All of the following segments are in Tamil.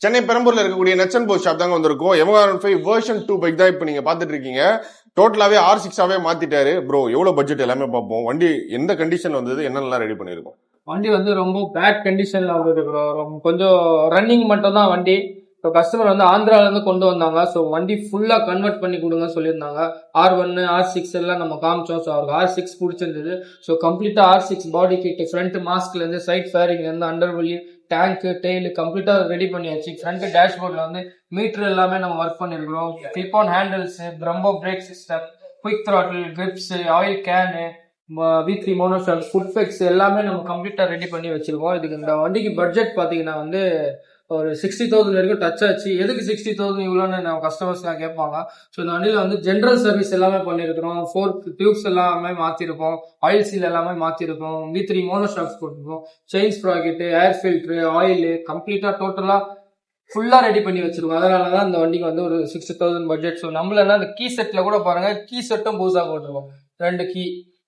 சென்னை பெரம்பூர்ல இருக்கக்கூடிய நெச்சன் போஸ் ஷாப் தாங்க வந்திருக்கும். M105 வெர்ஷன் 2 பைக் தான் இப்ப நீங்க பாத்துட்டு இருக்கீங்க. டோட்டலாவே R6ஆவே மாத்திட்டாரு ப்ரோ. எவ்வளவு பட்ஜெட் எல்லாமே பார்ப்போம். வண்டி எந்த கண்டிஷன் வந்தது, என்னெல்லாம் ரெடி பண்ணிருக்கோம். வண்டி ரொம்ப பேட் கண்டிஷன்ல வந்தது ப்ரோ. கொஞ்சம் ரன்னிங் மட்டும் தான் வண்டி. இப்போ கஸ்டமர் ஆந்திரால இருந்து கொண்டு வந்தாங்க. ஸோ வண்டி ஃபுல்லா கன்வெர்ட் பண்ணி கொடுங்க சொல்லியிருந்தாங்க. R1 R6 எல்லாம் நம்ம காமிச்சோம். ஸோ அவருக்கு R6 பிடிச்சிருந்தது. ஸோ கம்ப்ளீட்டா R6 பாடி கிட், ஃப்ரண்ட் மாஸ்க்ல இருந்து, சைட் ஃபேரிங்ல இருந்து, அண்டர் வெளி டேங்க், டெய்ல் கம்ப்ளீட்டா ரெடி பண்ணியாச்சு. ஃப்ரண்ட் டேஷ்போர்ட்ல மீட்டர் எல்லாமே நம்ம ஒர்க் பண்ணிருக்கிறோம். Clip on handles, Brembo brake system, quick throttle, grips, oil can, V3 monoshock, footpegs எல்லாமே நம்ம கம்ப்ளீட்டா ரெடி பண்ணி வச்சிருக்கோம். இதுக்கு இந்த வண்டிக்கு பட்ஜெட் பாத்தீங்கன்னா ஒரு 60,000 வரைக்கும் டச் ஆச்சு. எதுக்கு 60,000 இவ்வளோன்னு நம்ம கஸ்டமர்ஸ்லாம் கேட்பாங்க. ஸோ இந்த வண்டியில் ஜென்ரல் சர்வீஸ் எல்லாமே பண்ணியிருக்கிறோம். 4 டியூப்ஸ் எல்லாமே மாற்றிருக்கோம். ஆயில் சீல் எல்லாமே மாற்றிருக்கோம். V3 மோனோஷாக்ஸ் போட்டிருக்கோம். செயின் ஸ்ப்ராக்கெட்டு, ஏர் ஃபில்ட்ரு, ஆயில் கம்ப்ளீட்டாக டோட்டலாக ஃபுல்லாக ரெடி பண்ணி வச்சிருக்கோம். அதனால தான் இந்த வண்டிக்கு ஒரு 60,000 பட்ஜெட். ஸோ நம்மள அந்த கீ செட்டில் கூட பாருங்கள், கீ செட்டும் புதுசாக போட்டிருக்கோம். 2 கீ.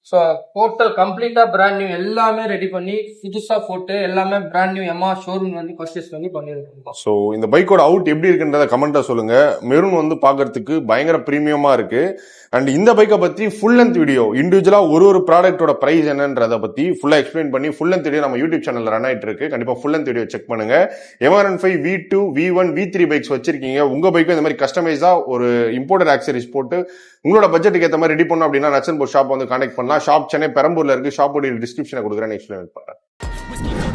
ஸோ டோட்டல் கம்ப்ளீட்டா பிராண்ட் நியூ எல்லாமே ரெடி பண்ணி புதுசா போட்டு எல்லாமே பிராண்ட் நியூ எம்மா ஷோரூம் பர்ச்சேஸ் பண்ணி பண்ணிருக்கோம். ஸோ இந்த பைக்கோட அவுட் எப்படி இருக்குன்றத கமெண்டா சொல்லுங்க. மெரூன் பாக்குறதுக்கு பயங்கர பிரீமியமா இருக்கு. அண்ட் இந்த பைக்கை பத்தி ஃபுல் லென்த் வீடியோ, இண்டிவிஜுவலா ஒரு ப்ராடக்டோட பிரைஸ் என்னன்றத பத்தி ஃபுல்லா எக்ஸ்பிளைன் பண்ணி ஃபுல் லென்த் வீடியோ நம்ம யூடியூப் சேனல்ல ரன் ஆயிட்டு இருக்கு. கண்டிப்பா ஃபுல் லென்த் வீடியோ செக் பண்ணுங்க. M105 V2 V1 V3 bikes வச்சிருக்கீங்க. உங்க பைக்கும் இந்த மாதிரி கஸ்டமைஸா ஒரு இம்போர்ட்டட் ஆக்சரிஸ் போட்டு உங்களோட பட்ஜெட்டுக்கு ஏற்ற மாதிரி ரெடி பண்ணணும் அப்படின்னா நெச்சன் போஸ் ஷாப் கான்டாக்ட் பண்ணலாம். ஷாப் சென்னை பெரம்பூர்ல இருக்கு. ஷாப்போட டிஸ்கிரிப்ஷனை கொடுக்குறேன், எக்ஸ்பிளைன் பண்றேன்.